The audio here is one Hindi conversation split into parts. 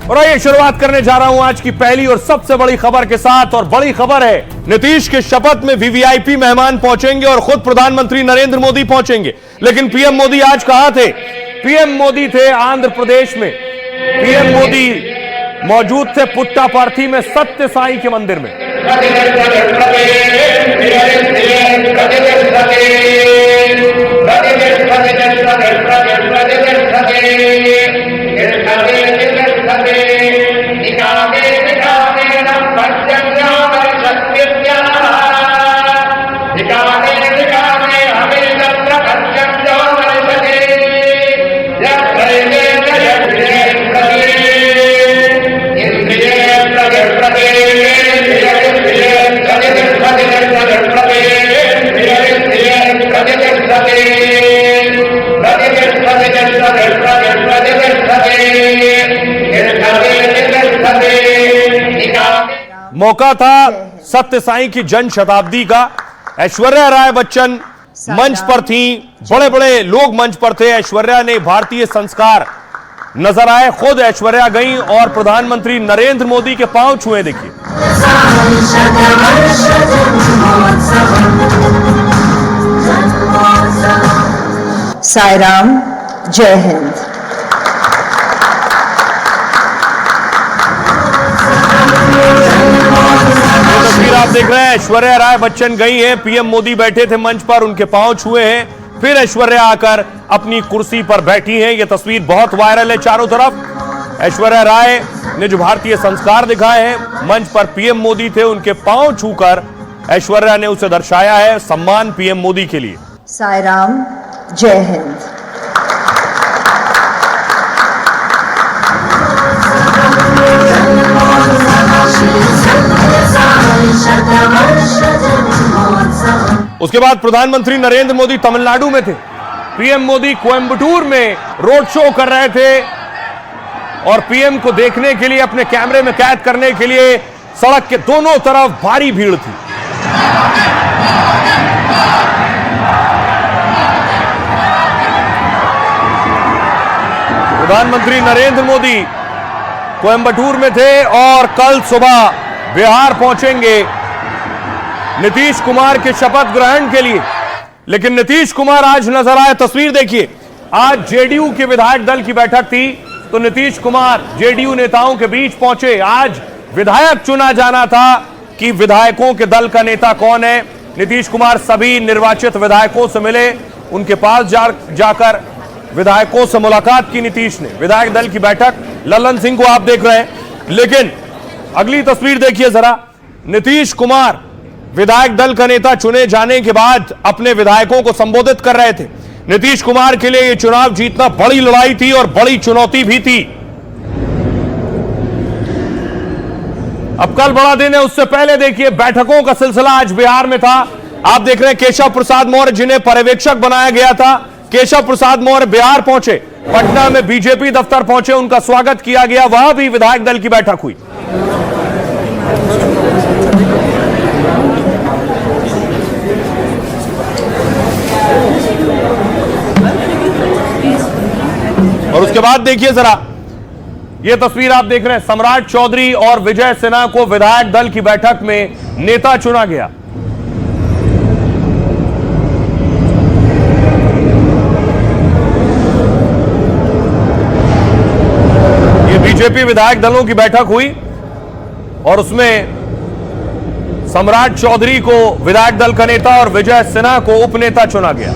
और आइए शुरुआत करने जा रहा हूं आज की पहली और सबसे बड़ी खबर के साथ। और बड़ी खबर है, नीतीश के शपथ में वीवीआईपी मेहमान पहुंचेंगे और खुद प्रधानमंत्री नरेंद्र मोदी पहुंचेंगे। लेकिन पीएम मोदी आज कहां थे? पीएम मोदी थे आंध्र प्रदेश में। पीएम मोदी मौजूद थे पुट्टापार्थी में सत्य साई के मंदिर में। मौका था सत्य साई की जन शताब्दी का। ऐश्वर्या राय बच्चन मंच पर थी, बड़े बड़े लोग मंच पर थे। ऐश्वर्या ने भारतीय संस्कार नजर आए। खुद ऐश्वर्या गई और प्रधानमंत्री नरेंद्र मोदी के पांव छुए। देखिए, साई राम, जय हिंद। तस्वीर आप देख रहे हैं, ऐश्वर्या राय बच्चन गई है, पीएम मोदी बैठे थे मंच पर, उनके पांव छुए हैं, फिर ऐश्वर्या आकर अपनी कुर्सी पर बैठी हैं। यह तस्वीर बहुत वायरल है चारों तरफ। ऐश्वर्या राय ने जो भारतीय संस्कार दिखाए हैं, मंच पर पीएम मोदी थे, उनके पांव छूकर ऐश्वर्या ने उसे दर्शाया है सम्मान पीएम मोदी के लिए। साई राम, जय हिंद। उसके बाद प्रधानमंत्री नरेंद्र मोदी तमिलनाडु में थे। पीएम मोदी कोयंबटूर में रोड शो कर रहे थे और पीएम को देखने के लिए, अपने कैमरे में कैद करने के लिए सड़क के दोनों तरफ भारी भीड़ थी। प्रधानमंत्री नरेंद्र मोदी कोयंबटूर में थे और कल सुबह बिहार पहुंचेंगे नीतीश कुमार के शपथ ग्रहण के लिए। लेकिन नीतीश कुमार आज नजर आए। तस्वीर देखिए, आज जेडीयू के विधायक दल की बैठक थी तो नीतीश कुमार जेडीयू नेताओं के बीच पहुंचे। आज विधायक चुना जाना था कि विधायकों के दल का नेता कौन है। नीतीश कुमार सभी निर्वाचित विधायकों से मिले, उनके पास जाकर विधायकों से मुलाकात की नीतीश ने। विधायक दल की बैठक, ललन सिंह को आप देख रहे हैं। लेकिन अगली तस्वीर देखिए जरा, नीतीश कुमार विधायक दल का नेता चुने जाने के बाद अपने विधायकों को संबोधित कर रहे थे। नीतीश कुमार के लिए यह चुनाव जीतना बड़ी लड़ाई थी और बड़ी चुनौती भी थी। अब कल बड़ा दिन है, उससे पहले देखिए बैठकों का सिलसिला आज बिहार में था। आप देख रहे हैं केशव प्रसाद मौर्य, जिन्हें पर्यवेक्षक बनाया गया था, केशव प्रसाद मौर्य बिहार पहुंचे। पटना में बीजेपी दफ्तर पहुंचे, उनका स्वागत किया गया। वहां भी विधायक दल की बैठक हुई। और उसके बाद देखिए जरा, यह तस्वीर आप देख रहे हैं, सम्राट चौधरी और विजय सिन्हा को विधायक दल की बैठक में नेता चुना गया। यह बीजेपी विधायक दलों की बैठक हुई और उसमें सम्राट चौधरी को विधायक दल का नेता और विजय सिन्हा को उपनेता चुना गया।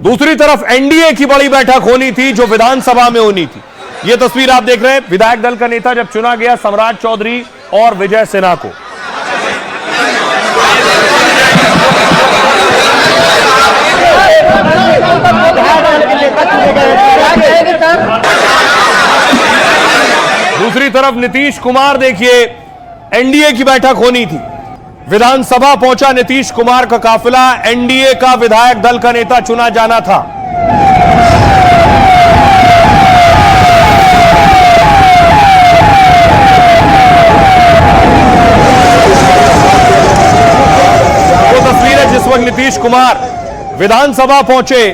दूसरी तरफ एनडीए की बड़ी बैठक होनी थी जो विधानसभा में होनी थी। यह तस्वीर आप देख रहे हैं, विधायक दल का नेता जब चुना गया सम्राट चौधरी और विजय सिन्हा को। दूसरी तरफ नीतीश कुमार, देखिए एनडीए की बैठक होनी थी। विधानसभा पहुंचा नीतीश कुमार का काफिला, एनडीए का विधायक दल का नेता चुना जाना था। वो तस्वीर है जिस वक्त नीतीश कुमार विधानसभा पहुंचे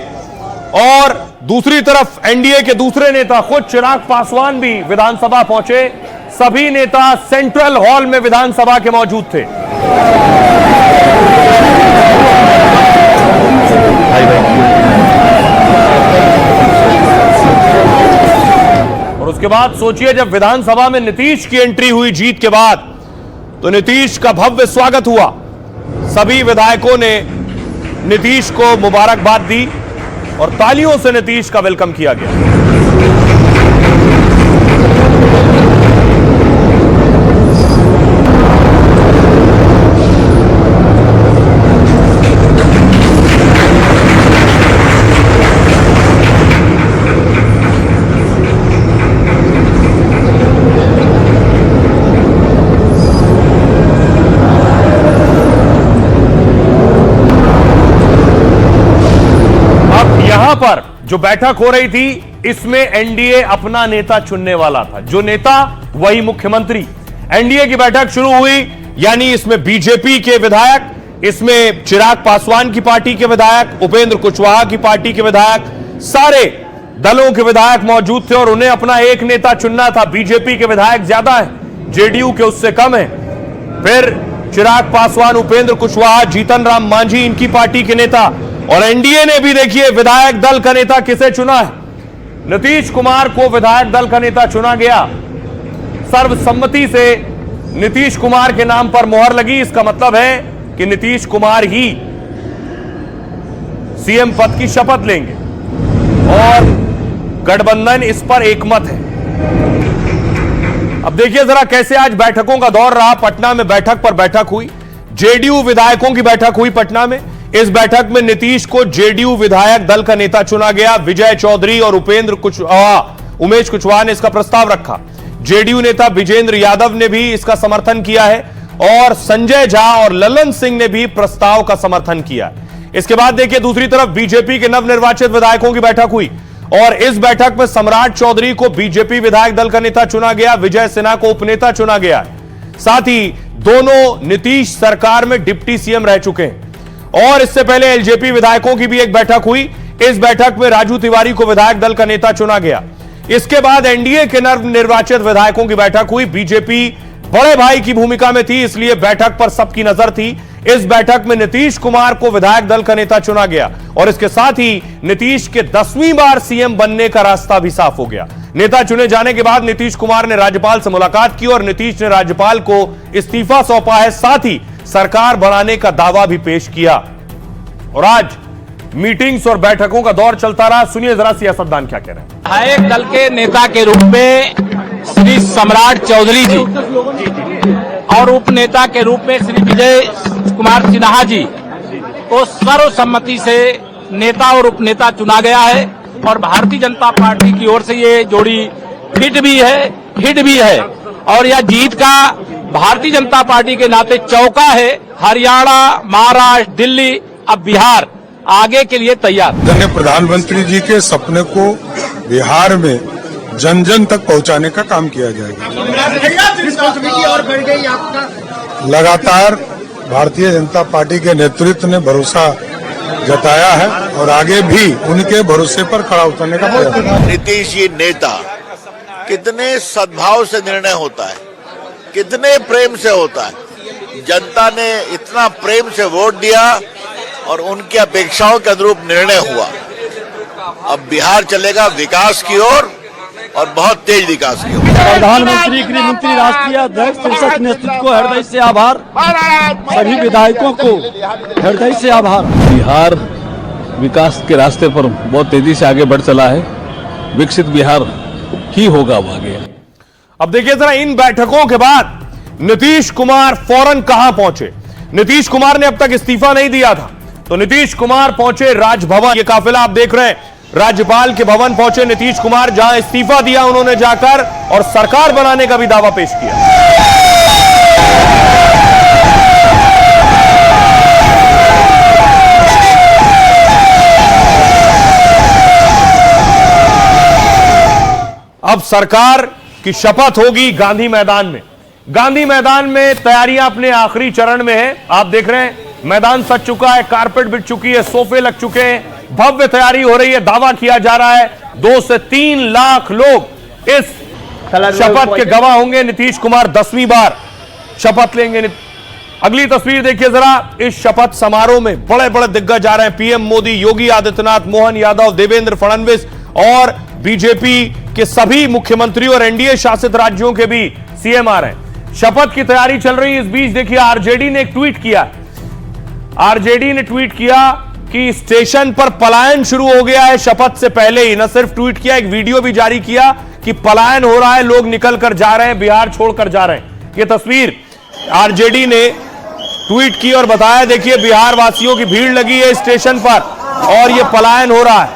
और दूसरी तरफ एनडीए के दूसरे नेता खुद चिराग पासवान भी विधानसभा पहुंचे। सभी नेता सेंट्रल हॉल में विधानसभा के मौजूद थे। और उसके बाद सोचिए, जब विधानसभा में नीतीश की एंट्री हुई जीत के बाद, तो नीतीश का भव्य स्वागत हुआ। सभी विधायकों ने नीतीश को मुबारकबाद दी और तालियों से नीतीश का वेलकम किया गया। पर जो बैठक हो रही थी, इसमें एनडीए अपना नेता चुनने वाला था। जो नेता वही मुख्यमंत्री। एनडीए की बैठक शुरू हुई, यानी इसमें बीजेपी के विधायक, इसमें चिराग पासवान की पार्टी के विधायक, उपेंद्र कुशवाहा की पार्टी के विधायक, सारे दलों के विधायक मौजूद थे और उन्हें अपना एक नेता चुनना था। बीजेपी के विधायक ज्यादा है, जेडीयू के उससे कम है। फिर चिराग पासवान, उपेंद्र कुशवाहा, जीतन राम मांझी इनकी पार्टी के नेता, और एनडीए ने भी देखिए विधायक दल का नेता किसे चुना है। नीतीश कुमार को विधायक दल का नेता चुना गया। सर्वसम्मति से नीतीश कुमार के नाम पर मोहर लगी। इसका मतलब है कि नीतीश कुमार ही सीएम पद की शपथ लेंगे और गठबंधन इस पर एकमत है। अब देखिए जरा कैसे आज बैठकों का दौर रहा। पटना में बैठक पर बैठक हुई, जेडीयू विधायकों की बैठक हुई पटना में। इस बैठक में नीतीश को जेडीयू विधायक दल का नेता चुना गया। विजय चौधरी और उमेश कुशवाहा ने इसका प्रस्ताव रखा। जेडीयू नेता विजेंद्र यादव ने भी इसका समर्थन किया है और संजय झा और ललन सिंह ने भी प्रस्ताव का समर्थन किया है। इसके बाद देखिए दूसरी तरफ बीजेपी के नवनिर्वाचित विधायकों की बैठक हुई और इस बैठक में सम्राट चौधरी को बीजेपी विधायक दल का नेता चुना गया, विजय सिन्हा को उपनेता चुना गया। साथ ही दोनों नीतीश सरकार में डिप्टी सीएम रह चुके हैं। और इससे पहले एलजेपी विधायकों की भी एक बैठक हुई। इस बैठक में राजू तिवारी को विधायक दल का नेता चुना गया। इसके बाद एनडीए के नवनिर्वाचित विधायकों की बैठक हुई। बीजेपी बड़े भाई की भूमिका में थी, इसलिए बैठक पर सबकी नजर थी। इस बैठक में नीतीश कुमार को विधायक दल का नेता चुना गया और इसके साथ ही नीतीश के 10वीं बार सीएम बनने का रास्ता भी साफ हो गया। नेता चुने जाने के बाद नीतीश कुमार ने राज्यपाल से मुलाकात की और नीतीश ने राज्यपाल को इस्तीफा सौंपा है। साथ ही सरकार बनाने का दावा भी पेश किया और आज मीटिंग्स और बैठकों का दौर चलता रहा। सुनिए जरा सियासतदान क्या कह रहे हैं। विधायक दल के नेता के रूप में श्री सम्राट चौधरी जी और उपनेता के रूप में श्री विजय कुमार सिन्हा जी को सर्वसम्मति से नेता और उपनेता चुना गया है और भारतीय जनता पार्टी की ओर से ये जोड़ी फिट भी है, हिट भी है और यह जीत का भारतीय जनता पार्टी के नाते चौका है। हरियाणा, महाराष्ट्र, दिल्ली, अब बिहार आगे के लिए तैयार। प्रधानमंत्री जी के सपने को बिहार में जन जन तक पहुंचाने का काम किया जाएगा। और बढ़ गई आपका लगातार भारतीय जनता पार्टी के नेतृत्व ने भरोसा जताया है और आगे भी उनके भरोसे पर खड़ा उतरने का प्रयास। नीतीश जी नेता कितने सद्भाव से निर्णय होता है, कितने प्रेम से होता है। जनता ने इतना प्रेम से वोट दिया और उनकी अपेक्षाओं के अनुरूप निर्णय हुआ। अब बिहार चलेगा विकास की ओर और बहुत तेज विकास की ओर। प्रधानमंत्री, गृह मंत्री, राष्ट्रीय अध्यक्ष, संसद नेतृत्व को हृदय से आभार। सभी विधायकों को हृदय से आभार। बिहार विकास के रास्ते पर बहुत तेजी से आगे बढ़ चला है। विकसित बिहार ही होगा अब आगे। अब देखिए जरा इन बैठकों के बाद नीतीश कुमार फौरन कहां पहुंचे। नीतीश कुमार ने अब तक इस्तीफा नहीं दिया था, तो नीतीश कुमार पहुंचे राजभवन। ये काफिला आप देख रहे हैं, राज्यपाल के भवन पहुंचे नीतीश कुमार, जहां इस्तीफा दिया उन्होंने जाकर और सरकार बनाने का भी दावा पेश किया। अब सरकार की शपथ होगी गांधी मैदान में। गांधी मैदान में तैयारियां अपने आखिरी चरण में है। आप देख रहे हैं मैदान सज चुका है, कारपेट बिछ चुकी है, सोफे लग चुके हैं, भव्य तैयारी हो रही है। दावा किया जा रहा है 2 से 3 लाख लोग इस शपथ के गवाह होंगे। नीतीश कुमार 10वीं बार शपथ लेंगे। अगली तस्वीर देखिए जरा। इस शपथ समारोह में बड़े बड़े दिग्गज आ रहे हैं। पीएम मोदी, योगी आदित्यनाथ, मोहन यादव, देवेंद्र फडणवीस और बीजेपी के सभी मुख्यमंत्री और एनडीए शासित राज्यों के भी सीएम आ रहे हैं। शपथ की तैयारी चल रही है। इस बीच देखिए आरजेडी ने एक ट्वीट किया। आरजेडी ने ट्वीट किया कि स्टेशन पर पलायन शुरू हो गया है। शपथ से पहले ही न सिर्फ ट्वीट किया, एक वीडियो भी जारी किया कि पलायन हो रहा है, लोग निकल कर जा रहे हैं, बिहार छोड़कर जा रहे हैं। यह तस्वीर आरजेडी ने ट्वीट की और बताया देखिए बिहार वासियों की भीड़ लगी है स्टेशन पर और यह पलायन हो रहा है।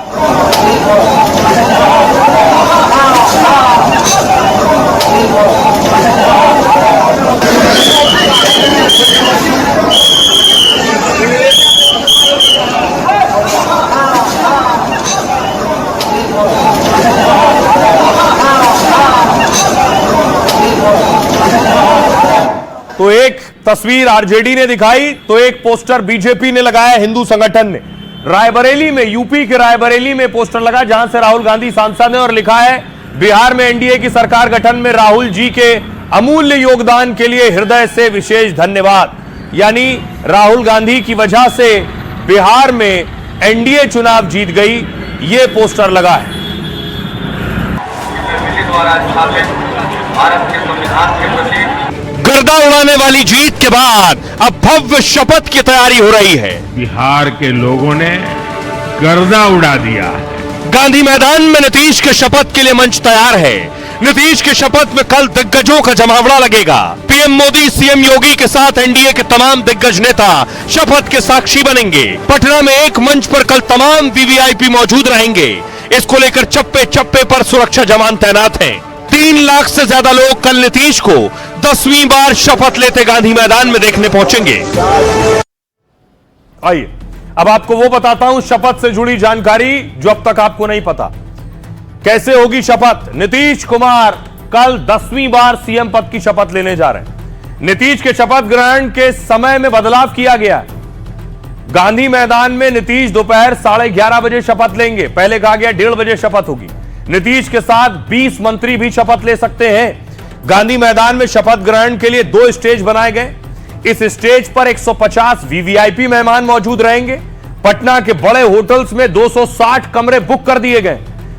तो एक तस्वीर आरजेडी ने दिखाई तो एक पोस्टर बीजेपी ने लगाया, हिंदू संगठन ने। रायबरेली में, यूपी के रायबरेली में पोस्टर लगा जहां से राहुल गांधी सांसद हैं और लिखा है बिहार में एनडीए की सरकार गठन में राहुल जी के अमूल्य योगदान के लिए हृदय से विशेष धन्यवाद। यानी राहुल गांधी की वजह से बिहार में एनडीए चुनाव जीत गई, ये पोस्टर लगा है। भारत के संविधान के प्रति गर्दा उड़ाने वाली जीत के बाद अब भव्य शपथ की तैयारी हो रही है। बिहार के लोगों ने गर्दा उड़ा दिया। गांधी मैदान में नीतीश के शपथ के लिए मंच तैयार है। नीतीश के शपथ में कल दिग्गजों का जमावड़ा लगेगा। पीएम मोदी, सीएम योगी के साथ एनडीए के तमाम दिग्गज नेता शपथ के साक्षी बनेंगे। पटना में एक मंच पर कल तमाम वीवीआईपी मौजूद रहेंगे। इसको लेकर चप्पे चप्पे पर सुरक्षा जवान तैनात हैं। 3 लाख से ज्यादा लोग कल नीतीश को 10वीं बार शपथ लेते गांधी मैदान में देखने पहुंचेंगे। आइए अब आपको वो बताता हूं शपथ से जुड़ी जानकारी जो अब तक आपको नहीं पता। कैसे होगी शपथ? नीतीश कुमार कल 10वीं बार सीएम पद की शपथ लेने जा रहे हैं। नीतीश के शपथ ग्रहण के समय में बदलाव किया गया है। गांधी मैदान में नीतीश दोपहर 11:30 बजे शपथ लेंगे। पहले कहा गया 1:30 बजे शपथ होगी। नीतीश के साथ 20 मंत्री भी शपथ ले सकते हैं। गांधी मैदान में शपथ ग्रहण के लिए 2 स्टेज बनाए गए। इस स्टेज पर 150 वीवीआईपी मेहमान मौजूद रहेंगे। पटना के बड़े होटल्स में 260 कमरे बुक कर दिए गए।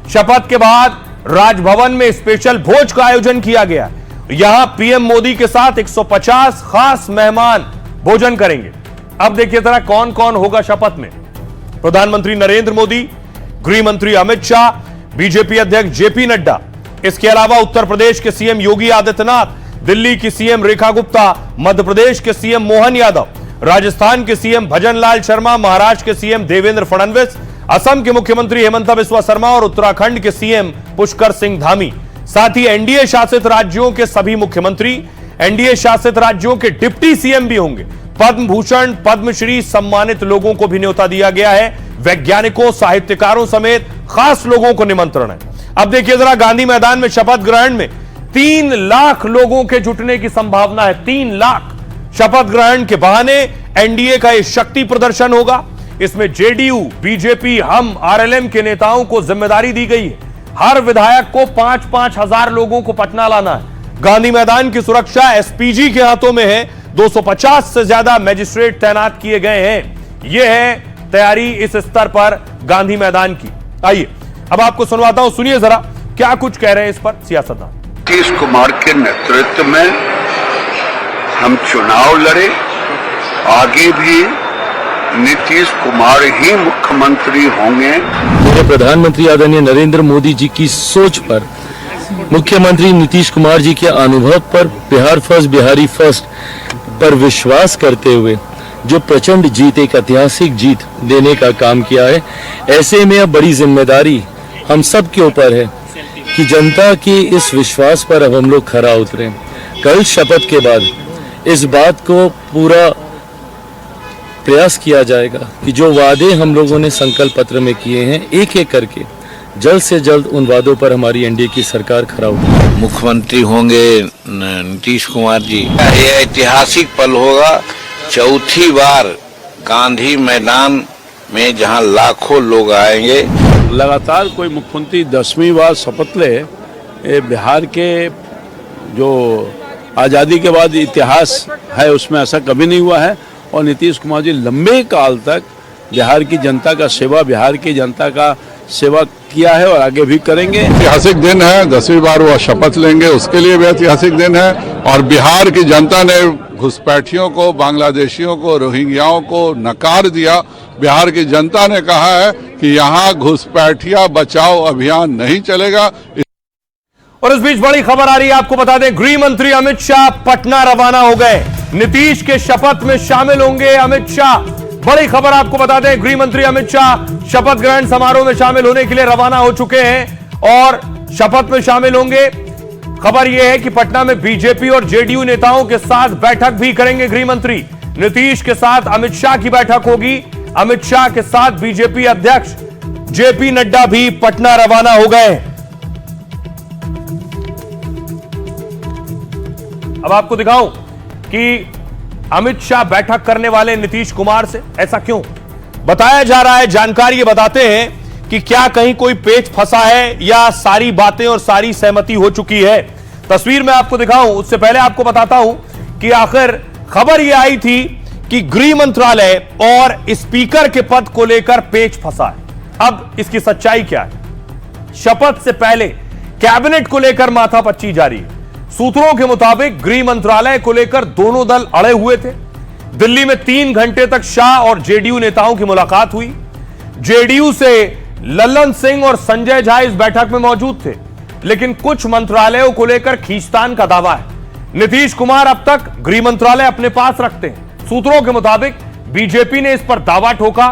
शपथ के बाद राजभवन में स्पेशल भोज का आयोजन किया गया। यहां पीएम मोदी के साथ 150 खास मेहमान भोजन करेंगे। अब देखिए जरा कौन कौन होगा शपथ में। प्रधानमंत्री नरेंद्र मोदी, गृह मंत्री अमित शाह, बीजेपी अध्यक्ष जेपी नड्डा, इसके अलावा उत्तर प्रदेश के सीएम योगी आदित्यनाथ, दिल्ली की सीएम रेखा गुप्ता, मध्य प्रदेश के सीएम मोहन यादव, राजस्थान के सीएम भजन लाल शर्मा, महाराष्ट्र के सीएम देवेंद्र फडणवीस, असम के मुख्यमंत्री हेमंत बिस्वा शर्मा और उत्तराखंड के सीएम पुष्कर सिंह धामी। साथ ही एनडीए शासित राज्यों के सभी मुख्यमंत्री, एनडीए शासित राज्यों के डिप्टी सीएम भी होंगे। पद्म भूषण, पद्मश्री सम्मानित लोगों को भी न्योता दिया गया है। वैज्ञानिकों, साहित्यकारों समेत खास लोगों को निमंत्रण है। अब देखिए जरा गांधी मैदान में शपथ ग्रहण में 3 लाख लोगों के जुटने की संभावना है। 3 लाख। शपथ ग्रहण के बहाने एनडीए का यह शक्ति प्रदर्शन होगा। इसमें जेडीयू, बीजेपी, हम, आरएलएम के नेताओं को जिम्मेदारी दी गई है। हर विधायक को 5-5 हजार लोगों को पटना लाना है। गांधी मैदान की सुरक्षा एसपीजी के हाथों में है। 250 से ज्यादा मजिस्ट्रेट तैनात किए गए हैं। यह है तैयारी इस स्तर पर गांधी मैदान की। आइए अब आपको सुनवाता हूं, सुनिए जरा क्या कुछ कह रहे हैं इस पर सियासतदान। नीतीश कुमार के नेतृत्व में हम चुनाव लड़े, आगे भी नीतीश कुमार ही मुख्यमंत्री होंगे। मेरे प्रधानमंत्री आदरणीय नरेंद्र मोदी जी की सोच पर, मुख्यमंत्री नीतीश कुमार जी के अनुभव पर, बिहार फर्स्ट, बिहारी फर्स्ट पर विश्वास करते हुए जो प्रचंड जीत, एक ऐतिहासिक जीत देने का काम किया है। ऐसे में अब बड़ी जिम्मेदारी हम सब के ऊपर है कि जनता के इस विश्वास पर अब हम लोग खरा उतरें। कल शपथ के बाद इस बात को पूरा प्रयास किया जाएगा कि जो वादे हम लोगों ने संकल्प पत्र में किए हैं, एक एक करके जल्द से जल्द उन वादों पर हमारी एनडीए की सरकार खरा उतरे। मुख्यमंत्री होंगे नीतीश कुमार जी। यह ऐतिहासिक पल होगा। 4थी बार गांधी मैदान में जहां लाखों लोग आएंगे। लगातार कोई मुख्यमंत्री 10वीं बार शपथ ले, ये बिहार के जो आज़ादी के बाद इतिहास है उसमें ऐसा कभी नहीं हुआ है। और नीतीश कुमार जी लंबे काल तक बिहार की जनता का सेवा, बिहार की जनता का सेवा किया है और आगे भी करेंगे। ऐतिहासिक दिन है, 10वीं बार वो शपथ लेंगे, उसके लिए भी ऐतिहासिक दिन है। और बिहार की जनता ने घुसपैठियों को, बांग्लादेशियों को, रोहिंग्याओं को नकार दिया। बिहार की जनता ने कहा है कि यहाँ घुसपैठिया बचाओ अभियान नहीं चलेगा। और इस बीच बड़ी खबर आ रही है, आपको बता दें, गृह मंत्री अमित शाह पटना रवाना हो गए। नीतीश के शपथ में शामिल होंगे अमित शाह। बड़ी खबर आपको बता दें, गृह मंत्री अमित शाह शपथ ग्रहण समारोह में शामिल होने के लिए रवाना हो चुके हैं और शपथ में शामिल होंगे। खबर यह है कि पटना में बीजेपी और जेडीयू नेताओं के साथ बैठक भी करेंगे गृह मंत्री। नीतीश के साथ अमित शाह की बैठक होगी। अमित शाह के साथ बीजेपी अध्यक्ष जेपी नड्डा भी पटना रवाना हो गए। अब आपको दिखाऊं कि अमित शाह बैठक करने वाले नीतीश कुमार से, ऐसा क्यों बताया जा रहा है। जानकारी ये बताते हैं कि क्या कहीं कोई पेच फंसा है या सारी बातें और सारी सहमति हो चुकी है। तस्वीर में आपको दिखाऊं, उससे पहले आपको बताता हूं कि आखिर खबर यह आई थी कि गृह मंत्रालय और स्पीकर के पद को लेकर पेच फंसा है। अब इसकी सच्चाई क्या है। शपथ से पहले कैबिनेट को लेकर माथापच्ची जारी है। सूत्रों के मुताबिक गृह मंत्रालय को लेकर दोनों दल अड़े हुए थे। दिल्ली में 3 घंटे तक शाह और जेडीयू नेताओं की मुलाकात हुई। जेडीयू से लल्लन सिंह और संजय झा इस बैठक में मौजूद थे, लेकिन कुछ मंत्रालयों को लेकर खींचतान का दावा है। नीतीश कुमार अब तक गृह मंत्रालय अपने पास रखते हैं। सूत्रों के मुताबिक बीजेपी ने इस पर दावा ठोका।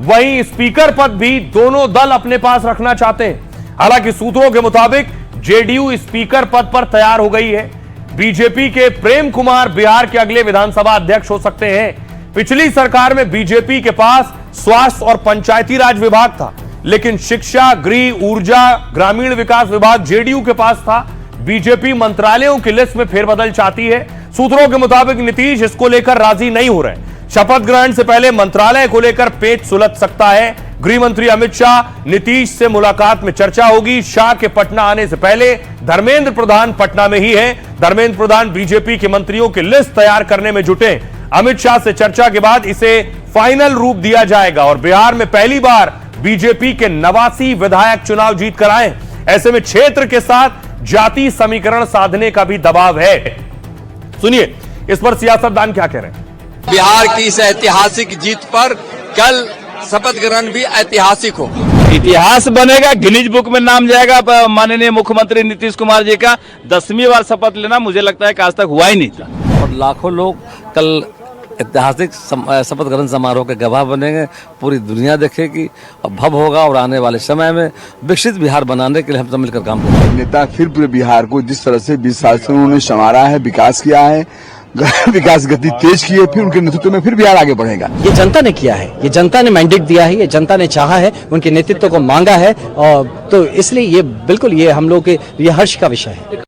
वहीं स्पीकर पद भी दोनों दल अपने पास रखना चाहते हैं। हालांकि सूत्रों के मुताबिक जेडीयू स्पीकर पद पर तैयार हो गई है। बीजेपी के प्रेम कुमार बिहार के अगले विधानसभा अध्यक्ष हो सकते हैं। पिछली सरकार में बीजेपी के पास स्वास्थ्य और पंचायती राज विभाग था, लेकिन शिक्षा, गृह, ऊर्जा, ग्रामीण विकास विभाग जेडीयू के पास था। बीजेपी मंत्रालयों की लिस्ट में फेरबदल चाहती है। सूत्रों के मुताबिक नीतीश इसको लेकर राजी नहीं हो रहे। शपथ ग्रहण से पहले मंत्रालय को लेकर पेच सुलझ सकता है। गृह मंत्री अमित शाह नीतीश से मुलाकात में चर्चा होगी। शाह के पटना आने से पहले धर्मेंद्र प्रधान पटना में ही है। धर्मेंद्र प्रधान बीजेपी के मंत्रियों की लिस्ट तैयार करने में जुटे। अमित शाह से चर्चा के बाद इसे फाइनल रूप दिया जाएगा और बिहार में पहली बार बीजेपी के 89 विधायक चुनाव जीत कर आए। ऐसे में क्षेत्र के साथ जाति समीकरण साधने का भी दबाव है। सुनिए इस पर सियासतदान क्या कह रहे हैं। बिहार की इस ऐतिहासिक जीत पर कल शपथ ग्रहण भी ऐतिहासिक हो। इतिहास बनेगा, गिनीज बुक में नाम जाएगा माननीय मुख्यमंत्री नीतीश कुमार जी का 10वीं बार शपथ लेना। मुझे लगता है कि आज तक हुआ ही नहीं था। और लाखों लोग कल ऐतिहासिक शपथ ग्रहण समारोह के गवाह बनेंगे। पूरी दुनिया देखेगी और भव्य होगा और आने वाले समय में विकसित बिहार बनाने के लिए हम सब मिलकर काम करेंगे। नेता फिर पूरे बिहार को जिस तरह से 20 साल से उन्होंने संवारा है, विकास किया है, विकास गति तेज की है, फिर उनके नेतृत्व में फिर बिहार आगे बढ़ेगा। ये जनता ने किया है, ये जनता ने मैंडेट दिया है, ये जनता ने चाहा है, उनके नेतृत्व को मांगा है और तो इसलिए ये बिल्कुल ये हम लोग के ये हर्ष का विषय है।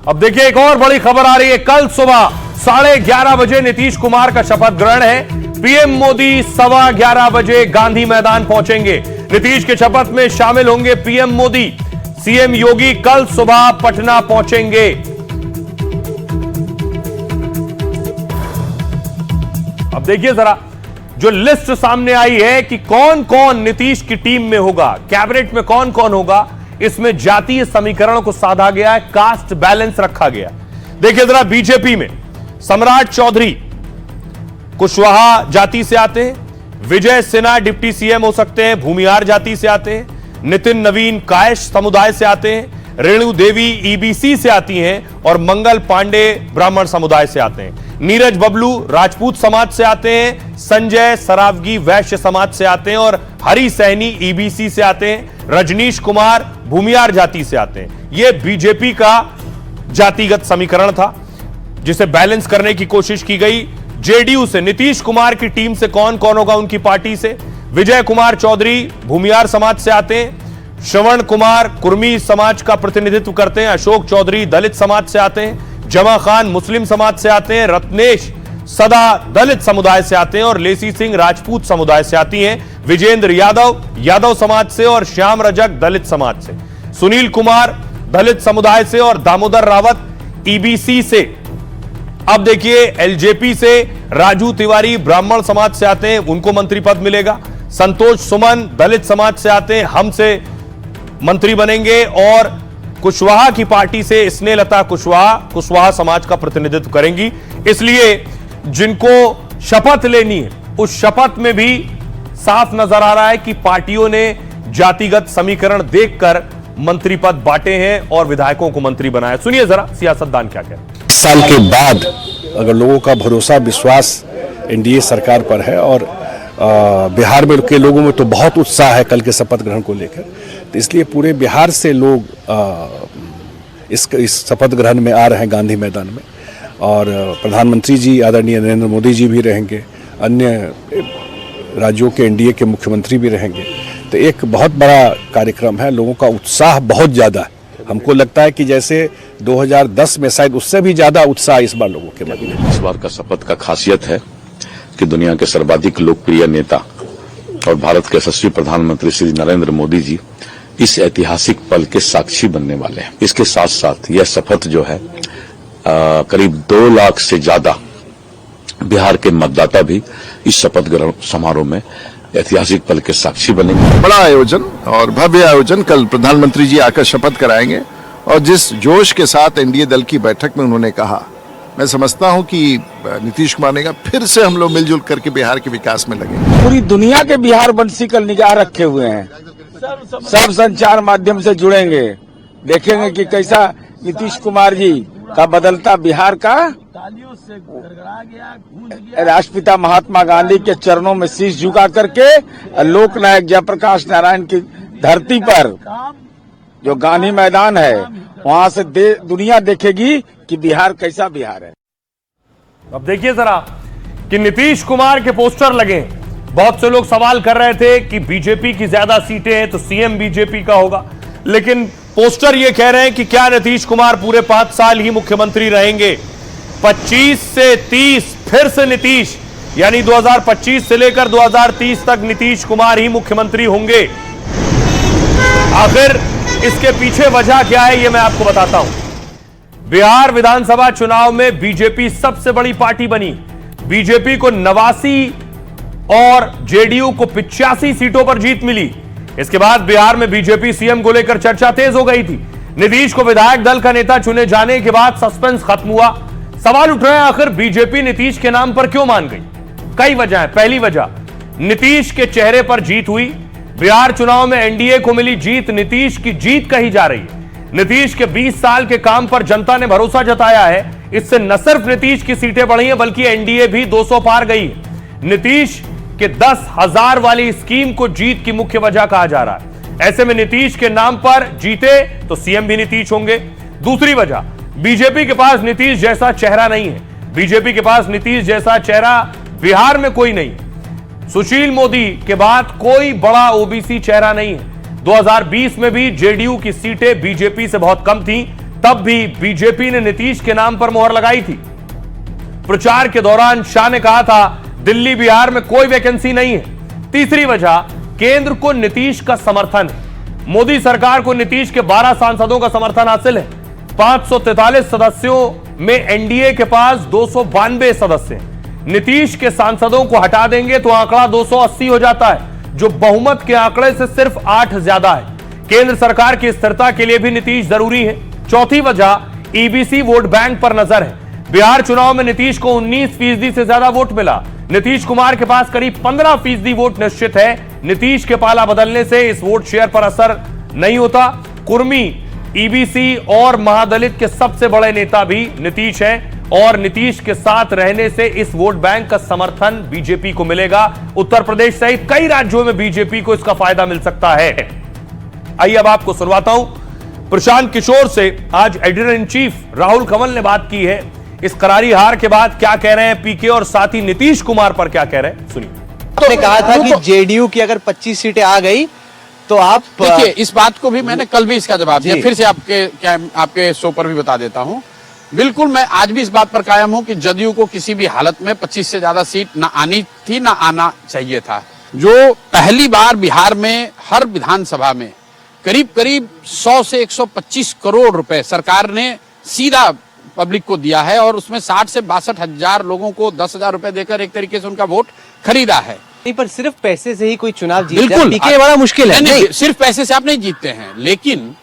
अब देखिए एक और बड़ी खबर आ रही है। कल सुबह 11:30 बजे नीतीश कुमार का शपथ ग्रहण है। पीएम मोदी 11:15 बजे गांधी मैदान पहुंचेंगे। नीतीश के शपथ में शामिल होंगे पीएम मोदी। सीएम योगी कल सुबह पटना पहुंचेंगे। अब देखिए जरा जो लिस्ट सामने आई है कि कौन कौन नीतीश की टीम में होगा, कैबिनेट में कौन कौन होगा, इसमें जातीय समीकरण को साधा गया है, कास्ट बैलेंस रखा गया। देखिए जरा बीजेपी में सम्राट चौधरी कुशवाहा जाति से आते हैं, विजय सिन्हा डिप्टी सीएम हो सकते हैं, भूमिहार जाति से आते हैं, नितिन नवीन कायश समुदाय से आते हैं, रेणु देवी ईबीसी से आती हैं और मंगल पांडे ब्राह्मण समुदाय से आते हैं। नीरज बबलू राजपूत समाज से आते हैं, संजय सरावगी वैश्य समाज से आते हैं और हरि सैनी ईबीसी से आते हैं, रजनीश कुमार भूमिहार जाति से आते हैं। यह बीजेपी का जातिगत समीकरण था जिसे बैलेंस करने की कोशिश की गई। जेडीयू से नीतीश कुमार की टीम से कौन कौन होगा उनकी पार्टी से, विजय कुमार चौधरी भूमिहार समाज से आते हैं, श्रवण कुमार कुर्मी समाज का प्रतिनिधित्व करते हैं, अशोक चौधरी दलित समाज से आते हैं, जमा खान मुस्लिम समाज से आते हैं, रत्नेश सदा दलित समुदाय से आते हैं और लेसी सिंह राजपूत समुदाय से आती हैं। विजेंद्र यादव यादव समाज से और श्याम रजक दलित समाज से। सुनील कुमार दलित समुदाय से और दामोदर रावत ईबीसी से। अब देखिए एलजेपी से राजू तिवारी ब्राह्मण समाज से आते हैं, उनको मंत्री पद मिलेगा। संतोष सुमन दलित समाज से आते हैं, हमसे मंत्री बनेंगे। और कुशवाहा की पार्टी से स्नेहलता कुशवाहा समाज का प्रतिनिधित्व करेंगी। इसलिए जिनको शपथ लेनी है उस शपथ में भी साफ नजर आ रहा है कि पार्टियों ने जातिगत समीकरण देखकर मंत्री पद बांटे हैं और विधायकों को मंत्री बनाया। सुनिए जरा सियासतदान क्या कहते हैं। साल के बाद अगर लोगों का भरोसा विश्वास एनडीए सरकार पर है और बिहार में के लोगों में तो बहुत उत्साह है कल के शपथ ग्रहण को लेकर, तो इसलिए पूरे बिहार से लोग इस शपथ ग्रहण में आ रहे हैं गांधी मैदान में। और प्रधानमंत्री जी आदरणीय नरेंद्र मोदी जी भी रहेंगे, अन्य राज्यों के एनडीए के मुख्यमंत्री भी रहेंगे। तो एक बहुत बड़ा कार्यक्रम है, लोगों का उत्साह बहुत ज़्यादा है। हमको लगता है कि जैसे 2010 में शायद उससे भी ज़्यादा उत्साह इस बार लोगों के मन में। इस बार का शपथ का खासियत है कि दुनिया के सर्वाधिक लोकप्रिय नेता और भारत के यशस्वी प्रधानमंत्री श्री नरेंद्र मोदी जी इस ऐतिहासिक पल के साक्षी बनने वाले हैं। इसके साथ साथ यह शपथ जो है करीब 2 लाख से ज्यादा बिहार के मतदाता भी इस शपथ ग्रहण समारोह में ऐतिहासिक पल के साक्षी बनेंगे। बड़ा आयोजन और भव्य आयोजन, कल प्रधानमंत्री जी आकर शपथ कराएंगे और जिस जोश के साथ एनडीए दल की बैठक में उन्होंने कहा, मैं समझता हूं कि नीतीश कुमार ने कहा फिर से हम लोग मिलजुल करके बिहार के विकास में लगे। पूरी दुनिया के बिहार वंशी कल निगाह रखे हुए हैं, सब संचार माध्यम से जुड़ेंगे, देखेंगे कि कैसा नीतीश कुमार जी का बदलता बिहार का राष्ट्रपिता महात्मा गांधी के चरणों में शीश झुका करके लोकनायक जयप्रकाश नारायण की धरती पर जो गांधी मैदान है वहां से दुनिया देखेगी कि बिहार कैसा बिहार है। अब देखिए जरा कि नीतीश कुमार के पोस्टर लगे। बहुत से लोग सवाल कर रहे थे कि बीजेपी की ज्यादा सीटें हैं तो सीएम बीजेपी का होगा, लेकिन पोस्टर ये कह रहे हैं कि क्या नीतीश कुमार पूरे 5 साल ही मुख्यमंत्री रहेंगे। 25 से 30 फिर से नीतीश, यानी 2025 से लेकर 2030 तक नीतीश कुमार ही मुख्यमंत्री होंगे। आखिर इसके पीछे वजह क्या है ये मैं आपको बताता हूं। बिहार विधानसभा चुनाव में बीजेपी सबसे बड़ी पार्टी बनी। बीजेपी को 89 और जेडीयू को 85 सीटों पर जीत मिली। इसके बाद बिहार में बीजेपी सीएम को लेकर चर्चा तेज हो गई थी। नीतीश को विधायक दल का नेता चुने जाने के बाद सस्पेंस खत्म हुआ। सवाल उठ रहे हैं आखिर बीजेपी नीतीश के नाम पर क्यों मान गई। कई वजह है। पहली वजह, नीतीश के चेहरे पर जीत हुई। बिहार चुनाव में एनडीए को मिली जीत नीतीश की जीत कही जा रही है। नीतीश के 20 साल के काम पर जनता ने भरोसा जताया है। इससे न सिर्फ नीतीश की सीटें बढ़ी हैं बल्कि एनडीए भी 200 पार गई है। नीतीश के 10,000 वाली स्कीम को जीत की मुख्य वजह कहा जा रहा है। ऐसे में नीतीश के नाम पर जीते तो सीएम भी नीतीश होंगे। दूसरी वजह, बीजेपी के पास नीतीश जैसा चेहरा नहीं है। बीजेपी के पास नीतीश जैसा चेहरा बिहार में कोई नहीं। सुशील मोदी के बाद कोई बड़ा ओबीसी चेहरा नहीं है। 2020 में भी जेडीयू की सीटें बीजेपी से बहुत कम थीं, तब भी बीजेपी ने नीतीश के नाम पर मोहर लगाई थी। प्रचार के दौरान शाह ने कहा था दिल्ली बिहार में कोई वैकेंसी नहीं है। तीसरी वजह, केंद्र को नीतीश का समर्थन है। मोदी सरकार को नीतीश के 12 सांसदों का समर्थन हासिल है। 543 सदस्यों में एनडीए के पास 292 सदस्य हैं। नीतीश के सांसदों को हटा देंगे तो आंकड़ा 280 हो जाता है, जो बहुमत के आंकड़े से सिर्फ 8 ज्यादा है। केंद्र सरकार की स्थिरता के लिए भी नीतीश जरूरी है। चौथी वजह, ईबीसी वोट बैंक पर नजर है। बिहार चुनाव में नीतीश को 19% से ज्यादा वोट मिला। नीतीश कुमार के पास करीब 15% वोट निश्चित है। नीतीश के पाला बदलने से इस वोट शेयर पर असर नहीं होता। कुर्मी, ईबीसी और महादलित के सबसे बड़े नेता भी नीतीश हैं और नीतीश के साथ रहने से इस वोट बैंक का समर्थन बीजेपी को मिलेगा। उत्तर प्रदेश सहित कई राज्यों में बीजेपी को इसका फायदा मिल सकता है। आइए अब आपको सुनवाता हूं प्रशांत किशोर से। आज editor in chief Rahul Kanwal ने बात की है। इस करारी हार के बाद क्या कह रहे हैं पीके और साथ ही नीतीश कुमार पर क्या कह रहे हैं, सुनिए। आपने कहा था कि जेडीयू की अगर 25 सीटें आ गई तो आप देखिए, इस बात को भी मैंने कल भी इसका जवाब दिया, फिर से आपके शो पर भी बता देता हूं बिल्कुल, मैं आज भी इस बात पर कायम हूं कि जदयू को किसी भी हालत में 25 से ज्यादा सीट ना आनी थी, ना आना चाहिए था। जो पहली बार बिहार में हर विधानसभा में करीब करीब 100 से 125 करोड़ रुपए सरकार ने सीधा पब्लिक को दिया है और उसमें 60 से 62 हजार लोगों को 10,000 रुपए देकर एक तरीके से उनका वोट खरीदा है। नहीं, पर सिर्फ पैसे से ही कोई चुनाव जीत बिल्कुल पीके बड़ा मुश्किल है। नहीं, सिर्फ पैसे से आप नहीं जीतते हैं, लेकिन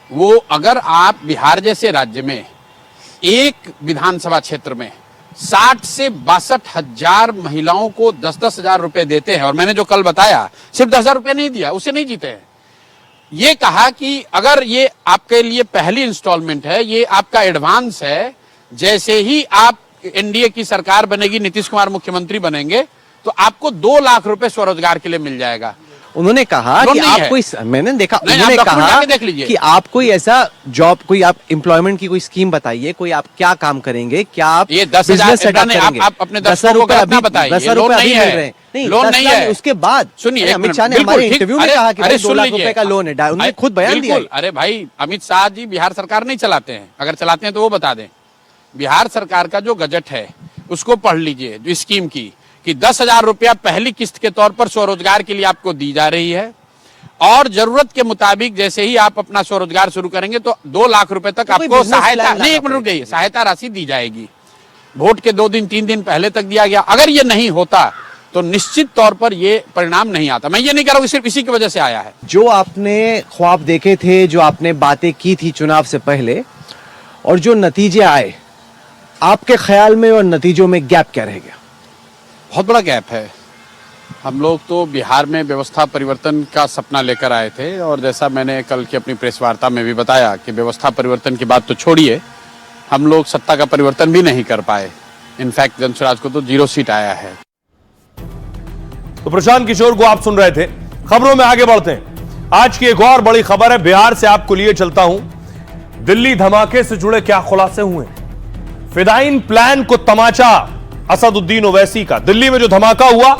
वो अगर आप बिहार जैसे राज्य में एक विधानसभा क्षेत्र में 60 से 62 हजार महिलाओं को 10-10 हजार रुपए देते हैं, और मैंने जो कल बताया सिर्फ 10,000 रुपए नहीं दिया, उससे नहीं जीते हैं। ये कहा कि अगर ये आपके लिए पहली इंस्टॉलमेंट है, ये आपका एडवांस है, जैसे ही आप एनडीए की सरकार बनेगी, नीतीश कुमार मुख्यमंत्री बनेंगे, तो आपको 2 लाख रुपए स्वरोजगार के लिए मिल जाएगा। उन्होंने कहा कि आप कोई, मैंने देखा, उन्होंने कहा कि आप कोई ऐसा जॉब, कोई आप एम्प्लॉयमेंट की कोई स्कीम बताइए, कोई आप क्या काम करेंगे, क्या आप ये 10,000 आप अपने 10 रुपए बताइए, लोन नहीं है, लोन नहीं है। उसके बाद सुनिए, अमित शाह ने हमारे इंटरव्यू में कहा कि 2 लाख रुपए का लोन है, उन्होंने खुद बयान दिया। अरे भाई, अमित शाह जी बिहार सरकार नहीं चलाते हैं, अगर चलाते हैं तो वो बता दें। बिहार सरकार का जो बजट है उसको पढ़ लीजिए, जो स्कीम की कि 10,000 रुपया पहली किस्त के तौर पर स्वरोजगार के लिए आपको दी जा रही है, और जरूरत के मुताबिक जैसे ही आप अपना स्वरोजगार शुरू करेंगे तो 2 लाख रुपए तक आपको सहायता, नहीं एक मिनट रुक जाइए, सहायता राशि दी जाएगी। वोट के 2 दिन 3 दिन पहले तक दिया गया। अगर ये नहीं होता तो निश्चित तौर पर ये परिणाम नहीं आता। मैं ये नहीं कह रहा हूं सिर्फ इसी की वजह से आया है। जो आपने ख्वाब देखे थे, जो आपने बातें की थी चुनाव से पहले, और जो नतीजे आए, आपके ख्याल में और नतीजों में गैप क्या रह गया? बहुत बड़ा गैप है। हम लोग तो बिहार में व्यवस्था परिवर्तन का सपना लेकर आए थे, और जैसा मैंने कल की अपनी प्रेस वार्ता में भी बताया कि व्यवस्था परिवर्तन की बात तो छोड़िए, हम लोग सत्ता का परिवर्तन भी नहीं कर पाए। इनफैक्ट जनसुराज को तो 0 सीट आया है। तो प्रशांत किशोर को आप सुन रहे थे। खबरों में आगे बढ़ते हैं। आज की एक और बड़ी खबर है, बिहार से आपको लिए चलता हूं। दिल्ली धमाके से जुड़े क्या खुलासे हुए? फिदाइन प्लान को तमाचा असदुद्दीन ओवैसी का। दिल्ली में जो धमाका हुआ,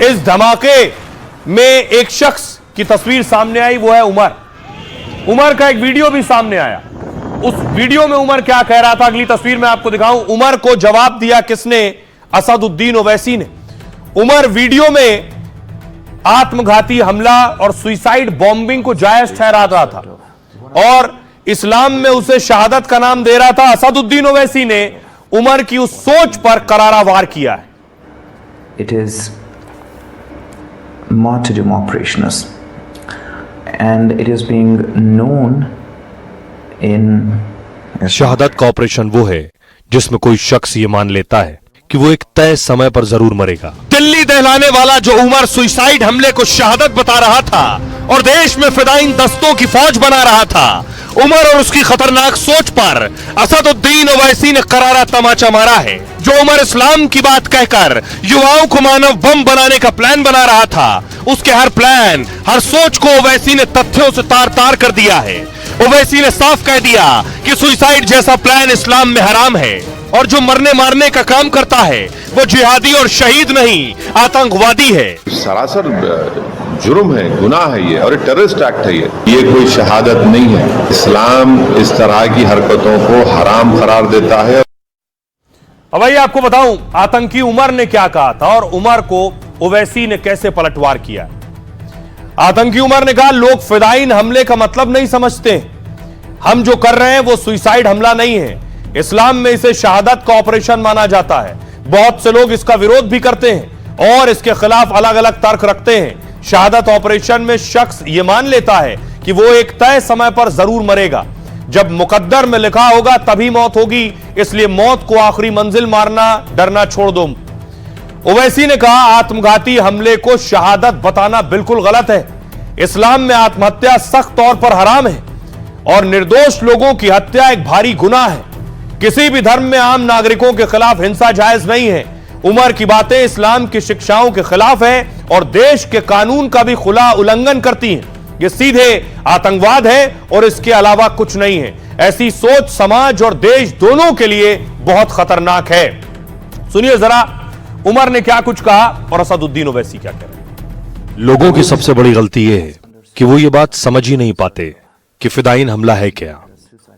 इस धमाके में एक शख्स की तस्वीर सामने आई, वो है उमर। उमर का एक वीडियो भी सामने आया। उस वीडियो में उमर क्या कह रहा था, अगली तस्वीर में आपको दिखाऊं। उमर को जवाब दिया किसने? असदुद्दीन ओवैसी ने। उमर वीडियो में आत्मघाती हमला और सुसाइड बॉम्बिंग को जायज ठहरा रहा था, और इस्लाम में उसे शहादत का नाम दे रहा था। असदुद्दीन ओवैसी ने उमर की उस सोच पर करारा वार किया है। It is martyrdom operations, and it is being known in शहादत का ऑपरेशन वो है जिसमें कोई शख्स ये मान लेता है कि वो एक तय समय पर जरूर मरेगा। दिल्ली दहलाने वाला जो उमर सुसाइड हमले को शहादत बता रहा था और देश में फिदाइन दस्तों की फौज बना रहा था, उमर और उसकी खतरनाक सोच पर असदुद्दीन ओवैसी ने करारा तमाचा मारा है। जो उमर इस्लाम की बात कहकर युवाओं को मानव बम बनाने का प्लान बना रहा था, उसके हर प्लान, हर सोच को ओवैसी ने तथ्यों से तार तार कर दिया है। ओवैसी ने साफ कह दिया कि सुसाइड जैसा प्लान इस्लाम में हराम है, और जो मरने मारने का काम करता है वो जिहादी और शहीद नहीं, आतंकवादी है। सरासर जुर्म है, गुनाह है ये, और टेररिस्ट एक्ट है ये कोई शहादत नहीं है। इस्लाम इस तरह की हरकतों को हराम करार देता है। अब आइए आपको बताऊं आतंकी उमर ने क्या कहा था और उमर को ओवैसी ने कैसे पलटवार किया। आतंकी उमर ने कहा, लोग फिदाइन हमले का मतलब नहीं समझते। हम जो कर रहे हैं वो सुसाइड हमला नहीं है। इस्लाम में इसे शहादत का ऑपरेशन माना जाता है। बहुत से लोग इसका विरोध भी करते हैं और इसके खिलाफ अलग अलग तर्क रखते हैं। शहादत ऑपरेशन में शख्स यह मान लेता है कि वो एक तय समय पर जरूर मरेगा। जब मुकद्दर में लिखा होगा तभी मौत होगी, इसलिए मौत को आखिरी मंजिल मारना, डरना छोड़ दो। ओवैसी ने कहा, आत्मघाती हमले को शहादत बताना बिल्कुल गलत है। इस्लाम में आत्महत्या सख्त तौर पर हराम है और निर्दोष लोगों की हत्या एक भारी गुनाह है। किसी भी धर्म में आम नागरिकों के खिलाफ हिंसा जायज नहीं है। उमर की बातें इस्लाम की शिक्षाओं के खिलाफ है और देश के कानून का भी खुला उल्लंघन करती हैं। ये सीधे आतंकवाद है और इसके अलावा कुछ नहीं है। ऐसी सोच समाज और देश दोनों के लिए बहुत खतरनाक है। सुनिए जरा उमर ने क्या कुछ कहा और असदुद्दीन ओवैसी क्या कह रहे हैं। लोगों की सबसे बड़ी गलती यह है कि वो ये बात समझ ही नहीं पाते कि फिदाइन हमला है क्या।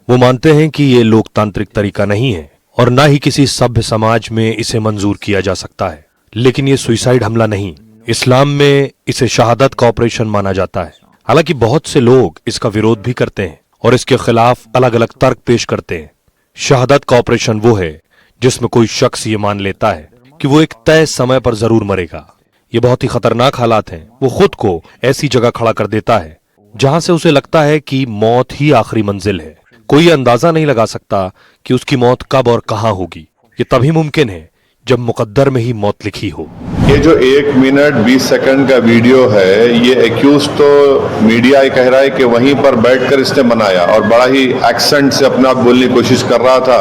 वो मानते हैं कि ये लोकतांत्रिक तरीका नहीं है और ना ही किसी सभ्य समाज में इसे मंजूर किया जा सकता है। लेकिन ये सुइसाइड हमला नहीं, इस्लाम में इसे शहादत का ऑपरेशन माना जाता है। हालांकि बहुत से लोग इसका विरोध भी करते हैं और इसके खिलाफ अलग अलग तर्क पेश करते हैं। शहादत का ऑपरेशन वो है जिसमें कोई शख्स ये मान लेता है कि वो एक तय समय पर जरूर मरेगा। ये बहुत ही खतरनाक हालात हैं। वो खुद को ऐसी जगह खड़ा कर देता है जहां से उसे लगता है कि मौत ही आखिरी मंजिल है। कोई अंदाजा नहीं लगा सकता कि उसकी मौत कब और कहां होगी। ये तभी मुमकिन है जब मुकद्दर में ही मौत लिखी हो। ये जो 1 मिनट 20 सेकंड का वीडियो है, ये एक्यूज तो मीडिया कह रहा है कि वहीं पर बैठकर इसने बनाया और बड़ा ही एक्सेंट से अपने आप बोलने की कोशिश कर रहा था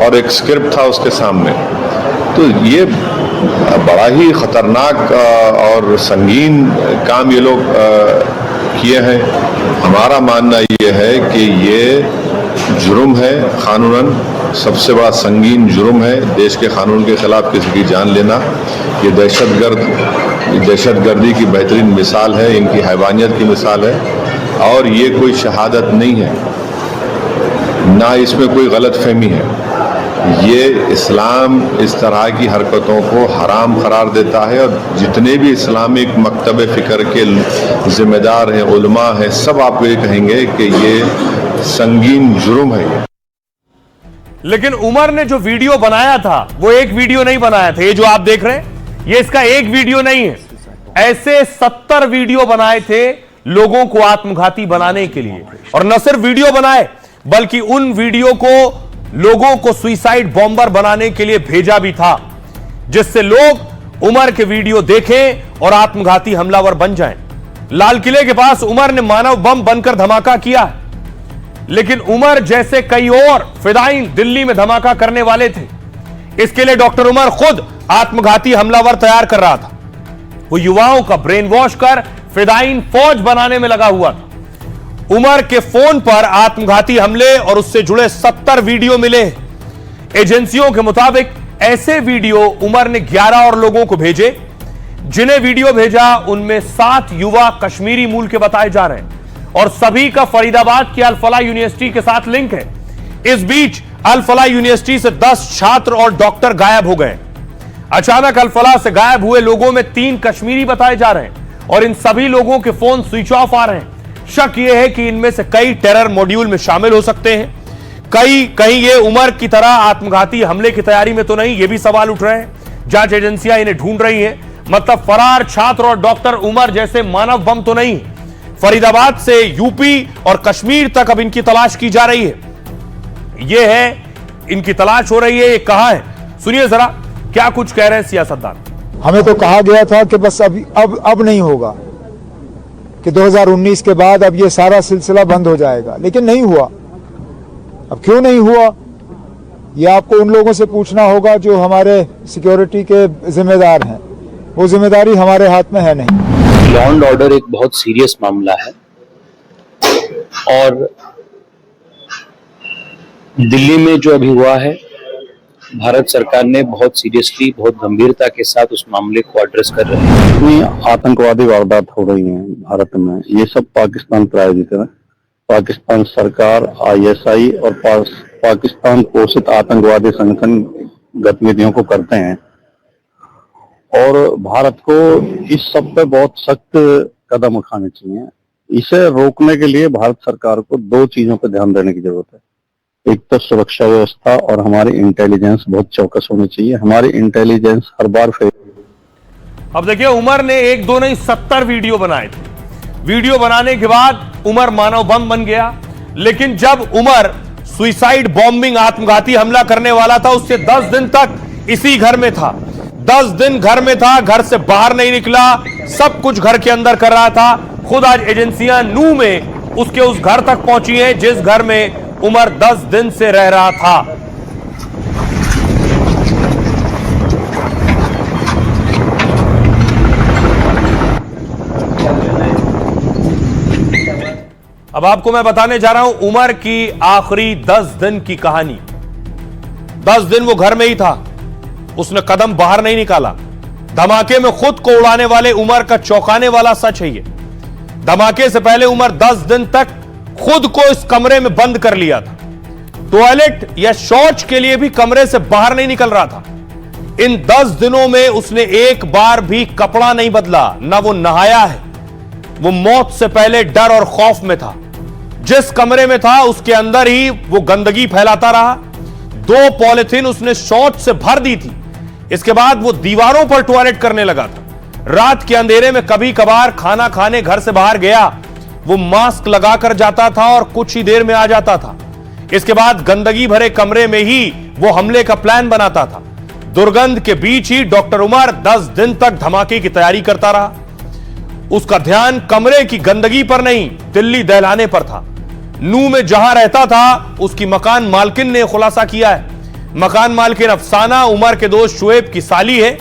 और एक स्क्रिप्ट था उसके सामने। तो ये बड़ा ही खतरनाक और संगीन काम ये लोग किए हैं। हमारा मानना ये है कि ये जुर्म है, कानूनन सबसे बड़ा संगीन जुर्म है। देश के कानून के खिलाफ किसी की जान लेना, ये दहशतगर्दी की बेहतरीन मिसाल है, इनकी हैवानियत की मिसाल है। और ये कोई शहादत नहीं है, ना इसमें कोई गलत फहमी है। ये इस्लाम इस तरह की हरकतों को हराम करार देता है और जितने भी इस्लामिक मकतब फ़िक्र के जिम्मेदार हैं, उलमा हैं, सब आपको ये कहेंगे कि ये संगीन जुर्म है। ये लेकिन उमर ने जो वीडियो बनाया था वो एक वीडियो नहीं बनाया था। ये जो आप देख रहे हैं ये इसका एक वीडियो नहीं है। ऐसे 70 वीडियो बनाए थे लोगों को आत्मघाती बनाने के लिए। और न सिर्फ वीडियो बनाए बल्कि उन वीडियो को लोगों को सुइसाइड बॉम्बर बनाने के लिए भेजा भी था, जिससे लोग उमर के वीडियो देखें और आत्मघाती हमलावर बन जाएं। लाल किले के पास उमर ने मानव बम बनकर धमाका किया है, लेकिन उमर जैसे कई और फिदाइन दिल्ली में धमाका करने वाले थे। इसके लिए डॉक्टर उमर खुद आत्मघाती हमलावर तैयार कर रहा था। वो युवाओं का ब्रेन वॉश कर फिदाइन फौज बनाने में लगा हुआ था। उमर के फोन पर आत्मघाती हमले और उससे जुड़े 70 वीडियो मिले। एजेंसियों के मुताबिक ऐसे वीडियो उमर ने 11 और लोगों को भेजे। जिन्हें वीडियो भेजा उनमें 7 युवा कश्मीरी मूल के बताए जा रहे हैं और सभी का फरीदाबाद की अल फलाह यूनिवर्सिटी के साथ लिंक है। इस बीच अल फलाह यूनिवर्सिटी से 10 छात्र और डॉक्टर गायब हो गए। अचानक अल फलाह से गायब हुए लोगों में 3 कश्मीरी बताए जा रहे हैं और इन सभी लोगों के फोन स्विच ऑफ आ रहे हैं। शक यह है कि इनमें से कई टेरर मॉड्यूल में शामिल हो सकते हैं, कहीं ये उमर की तरह आत्मघाती हमले की तैयारी में तो नहीं, ये भी सवाल उठ रहे हैं। जांच एजेंसियां इन्हें ढूंढ रही हैं। मतलब फरार छात्र और डॉक्टर उमर जैसे मानव बम तो नहीं। फरीदाबाद से यूपी और कश्मीर तक अब इनकी तलाश की जा रही है। यह है इनकी तलाश हो रही है। ये कहां है, सुनिए जरा क्या कुछ कह रहे हैं सियासतदान। हमें तो कहा गया था कि बस अब नहीं होगा, कि 2019 के बाद अब ये सारा सिलसिला बंद हो जाएगा, लेकिन नहीं हुआ। अब क्यों नहीं हुआ ये आपको उन लोगों से पूछना होगा जो हमारे सिक्योरिटी के जिम्मेदार हैं। वो जिम्मेदारी हमारे हाथ में है नहीं। लॉ एंड ऑर्डर एक बहुत सीरियस मामला है और दिल्ली में जो अभी हुआ है, भारत सरकार ने बहुत सीरियसली, बहुत गंभीरता के साथ उस मामले को एड्रेस कर रहे हैं। आतंकवादी वारदात हो रही हैं भारत में, ये सब पाकिस्तान प्रायोजित है। पाकिस्तान सरकार, ISI और पाकिस्तान पोषित आतंकवादी संगठन गतिविधियों को करते हैं और भारत को इस सब पे बहुत सख्त कदम उठाने चाहिए। इसे रोकने के लिए भारत सरकार को 2 चीजों पर ध्यान देने की जरूरत है। एक तो सुरक्षा व्यवस्था और हमारी इंटेलिजेंस बहुत चौकस होनी चाहिए। हमारी इंटेलिजेंस हर बार अब देखिए उमर ने 1-2 नहीं 70 वीडियो बनाए थे। वीडियो बनाने के बाद उमर मानव बम बन गया। लेकिन जब उमर सुइसाइड बॉम्बिंग आत्मघाती हमला करने वाला था, उससे 10 दिन तक इसी घर में था। 10 दिन घर में था, घर से बाहर नहीं निकला, सब कुछ घर के अंदर कर रहा था। खुद आज एजेंसियां नू में उसके उस घर तक पहुंची हैं जिस घर में उमर 10 दिन से रह रहा था। अब आपको मैं बताने जा रहा हूं उमर की आखिरी 10 दिन की कहानी। 10 दिन वो घर में ही था, उसने कदम बाहर नहीं निकाला। धमाके में खुद को उड़ाने वाले उमर का चौंकाने वाला सच है ये। धमाके से पहले उमर 10 दिन तक खुद को इस कमरे में बंद कर लिया था। टॉयलेट या शौच के लिए भी कमरे से बाहर नहीं निकल रहा था। इन 10 दिनों में उसने एक बार भी कपड़ा नहीं बदला, ना वो नहाया है। वो मौत से पहले डर और खौफ में था। जिस कमरे में था उसके अंदर ही वो गंदगी फैलाता रहा। 2 पॉलिथीन उसने शौच से भर दी थी। इसके बाद वो दीवारों पर टॉयलेट करने लगा था। रात के अंधेरे में कभी कभार खाना खाने घर से बाहर गया, वो मास्क लगाकर जाता था और कुछ ही देर में आ जाता था। इसके बाद गंदगी भरे कमरे में ही वो हमले का प्लान बनाता था। दुर्गंध के बीच ही डॉक्टर उमर 10 दिन तक धमाके की तैयारी करता रहा। उसका ध्यान कमरे की गंदगी पर नहीं, दिल्ली दहलाने पर था। नू में जहां रहता था उसकी मकान मालकिन ने खुलासा किया है। मकान मालकिन अफसाना उमर के दोस्त शुएब की साली है।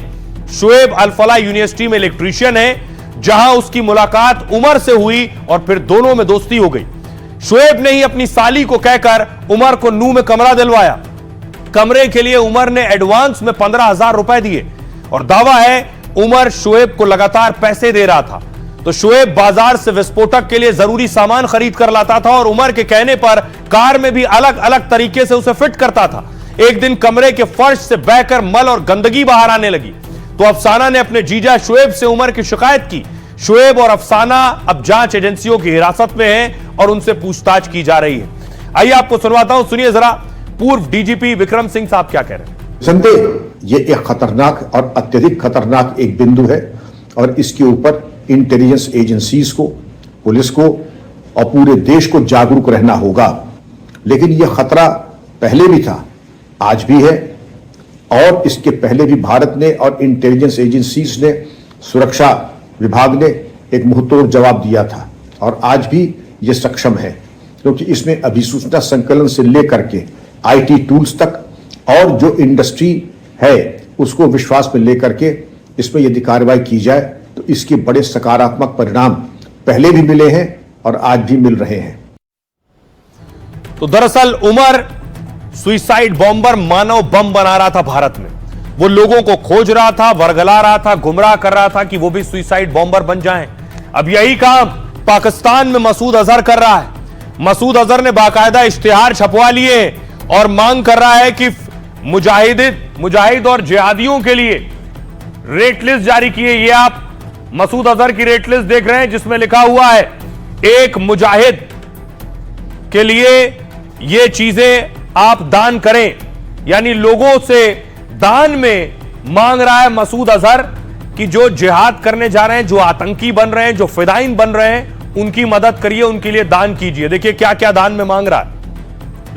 शुएब अल-फलाह यूनिवर्सिटी में इलेक्ट्रीशियन है, जहां उसकी मुलाकात उमर से हुई और फिर दोनों में दोस्ती हो गई। शुएब ने ही अपनी साली को कहकर उमर को नू में कमरा दिलवाया। कमरे के लिए उमर ने एडवांस में 15,000 रुपए दिए और दावा है उमर शुएब को लगातार पैसे दे रहा था। तो शुएब बाजार से विस्फोटक के लिए जरूरी सामान खरीद कर लाता था और उमर के कहने पर कार में भी अलग अलग तरीके से उसे फिट करता था। एक दिन कमरे के फर्श से बहकर मल और गंदगी बाहर आने लगी तो अफसाना ने अपने जीजा शुएब से उमर की शिकायत की। शुएब और अफसाना अब जांच एजेंसियों की हिरासत में हैं और उनसे पूछताछ की जा रही है। आइए आपको सुनवाता हूं, सुनिए जरा पूर्व डीजीपी विक्रम सिंह साहब क्या कह रहे हैं। संदेह ये एक खतरनाक और अत्यधिक खतरनाक एक बिंदु है और इसके ऊपर इंटेलिजेंस एजेंसीज को, पुलिस को और पूरे देश को जागरूक रहना होगा। लेकिन यह खतरा पहले भी था, आज भी है और इसके पहले भी भारत ने और इंटेलिजेंस एजेंसीज ने, सुरक्षा विभाग ने एक मुंहतोड़ जवाब दिया था और आज भी यह सक्षम है, क्योंकि इसमें अभिसूचना संकलन से लेकर के आईटी टूल्स तक और जो इंडस्ट्री है उसको विश्वास में लेकर के इसमें यदि कार्रवाई की जाए तो इसके बड़े सकारात्मक परिणाम पहले भी मिले हैं और आज भी मिल रहे हैं। तो दरअसल उमर सुइसाइड बॉम्बर, मानव बम बना रहा था भारत में। वो लोगों को खोज रहा था, वर्गला रहा था, गुमराह कर रहा था कि वो भी सुइसाइड बॉम्बर बन जाएं। अब यही काम पाकिस्तान में मसूद अजहर कर रहा है। मसूद अजहर ने बाकायदा इश्तिहार छपवा लिए और मांग कर रहा है कि मुजाहिद और जिहादियों के लिए रेट लिस्ट जारी किए। ये आप मसूद अजहर की रेट लिस्ट देख रहे हैं जिसमें लिखा हुआ है एक मुजाहिद के लिए ये चीजें आप दान करें, यानी लोगों से दान में मांग रहा है मसूद अजहर कि जो जिहाद करने जा रहे हैं, जो आतंकी बन रहे हैं, जो फिदाइन बन रहे हैं, उनकी मदद करिए, उनके लिए दान कीजिए। देखिए क्या क्या दान में मांग रहा है।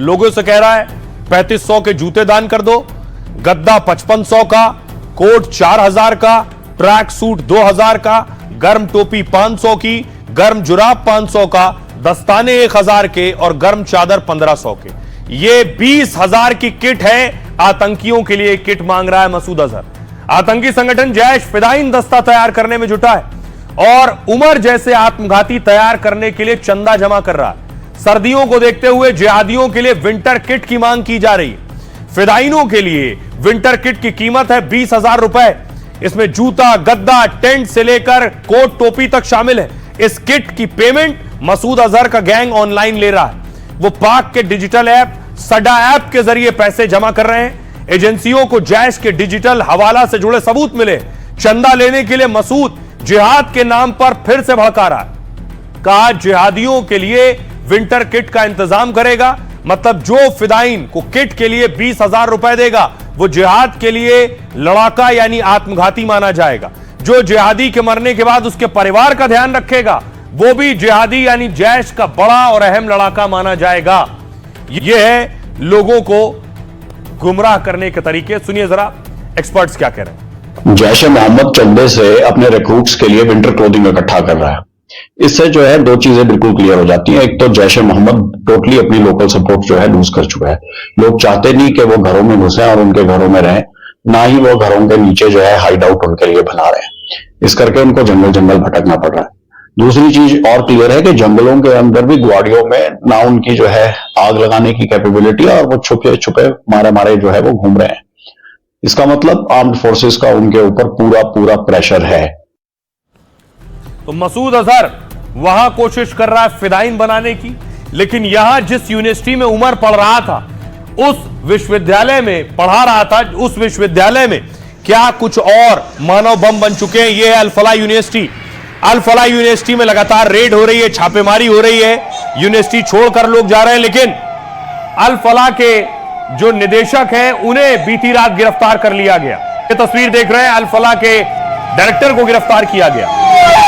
लोगों से कह रहा है 3500 के जूते दान कर दो, गद्दा 5500 का, कोट 4000 का, ट्रैक सूट 2000 का, गर्म टोपी 500 की, गर्म जुराब 500 का, दस्ताने 1000 के और गर्म चादर 1500 के। ये 20,000 की किट है। आतंकियों के लिए किट मांग रहा है मसूद अजहर। आतंकी संगठन जैश फिदाइन दस्ता तैयार करने में जुटा है और उमर जैसे आत्मघाती तैयार करने के लिए चंदा जमा कर रहा है। सर्दियों को देखते हुए जिहादियों के लिए विंटर किट की मांग की जा रही है। फिदाइनों के लिए विंटर किट की कीमत है 20,000 रुपए। इसमें जूता, गद्दा, टेंट से लेकर कोट टोपी तक शामिल है। इस किट की पेमेंट मसूद अजहर का गैंग ऑनलाइन ले रहा है। वो पाक के डिजिटल ऐप सडा ऐप के जरिए पैसे जमा कर रहे हैं। एजेंसियों को जैश के डिजिटल हवाला से जुड़े सबूत मिले। चंदा लेने के लिए मसूद जिहाद के नाम पर फिर से भड़का रहा है। कहा जिहादियों के लिए विंटर किट का इंतजाम करेगा, मतलब जो फिदाइन को किट के लिए 20,000 रुपए देगा वो जिहाद के लिए लड़ाका यानी आत्मघाती माना जाएगा। जो जिहादी के मरने के बाद उसके परिवार का ध्यान रखेगा वो भी जिहादी यानी जैश का बड़ा और अहम लड़ाका माना जाएगा। यह है लोगों को गुमराह करने के तरीके। सुनिए जरा एक्सपर्ट्स क्या कह रहे हैं। जैश ए मोहम्मद चंदे से अपने रिक्रूट्स के लिए विंटर क्लोथिंग इकट्ठा कर रहा है। इससे जो है 2 चीजें बिल्कुल क्लियर हो जाती हैं। एक तो जैश ए मोहम्मद टोटली अपनी लोकल सपोर्ट जो है लूज कर चुका है। लोग चाहते नहीं कि वो घरों में घुसे और उनके घरों में रहें, ना ही वो घरों के नीचे जो है हाइड आउट उनके लिए बना रहे हैं। इस करके उनको जंगल जंगल भटकना पड़ रहा है। दूसरी चीज और क्लियर है कि जंगलों के अंदर भी ग्वाड़ियों में ना उनकी जो है आग लगाने की कैपेबिलिटी है और वो छुपे छुपे मारे मारे जो है वो घूम रहे हैं। इसका मतलब आर्म्ड फोर्सेस का उनके ऊपर पूरा पूरा प्रेशर है। तो मसूद अजहर वहां कोशिश कर रहा है फिदाइन बनाने की, लेकिन यहां जिस यूनिवर्सिटी में उमर पढ़ रहा था उस विश्वविद्यालय में पढ़ा रहा था, उस विश्वविद्यालय में क्या कुछ और मानव बम बन चुके हैं। यह है अल फलाह यूनिवर्सिटी। अल फलाह यूनिवर्सिटी में लगातार रेड हो रही है, छापेमारी हो रही है, यूनिवर्सिटी छोड़कर लोग जा रहे हैं, लेकिन अल फलाह के जो निदेशक हैं उन्हें बीती रात गिरफ्तार कर लिया गया। ये तस्वीर देख रहे हैं, अल फलाह के डायरेक्टर को गिरफ्तार किया गया।